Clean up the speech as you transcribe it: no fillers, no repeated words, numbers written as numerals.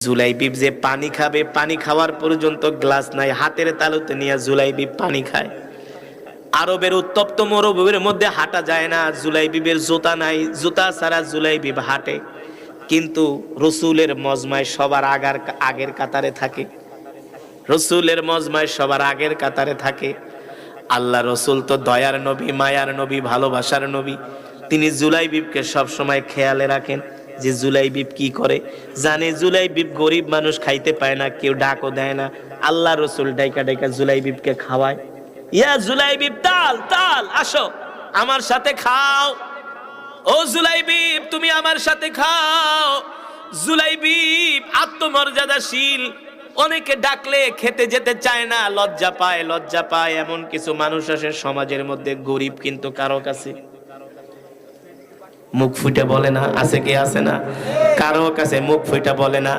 জুলাইবিব যে পানি খাবে, পানি খাওয়ার পর্যন্ত গ্লাস নাই, হাতের তালুতে নিয়ে জুলাইবিব পানি খায়। আরবের উত্তপ্ত মরুভূমির মধ্যে হাঁটা যায় না, জুলাইবিবের জুতা নাই, জুতা ছাড়া জুলাইবিব হাঁটে। কিন্তু রসুলের মজমায় সবার আগের কাতারে থাকে, রসুলের মজমায় সবার আগের কাতারে থাকে। আল্লাহ রসুল তো দয়ার নবী, মায়ার নবী, ভালোবাসার নবী। তিনি জুলাইবিবকে সবসময় খেয়ালে রাখেন যে জুলাইবিব কি করে। জানে জুলাইবিব গরিব মানুষ, খাইতে পায় না, কেউ ডাকও দেয় না। আল্লাহ রসুল ডাইকা ডাইকা জুলাইবিবকে খাওয়ায়। ইয়া জুলাইবিব, তাল তাল, আসো আমার সাথে খাও। ও জুলাইবিব, তুমি আমার সাথে খাও। জুলাইবিব আত্মমর্যাদাশীল, অনেকে ডাকলে খেতে যেতে চায় না, লজ্জা পায়, লজ্জা পায়। এমন কিছু মানুষ আছে সমাজের মধ্যে, গরিব কিন্তু কারো কাছে মুখ ফুটে বলে না। আছে কি আছে না? কারো কাছে মুখ ফুটে বলে না।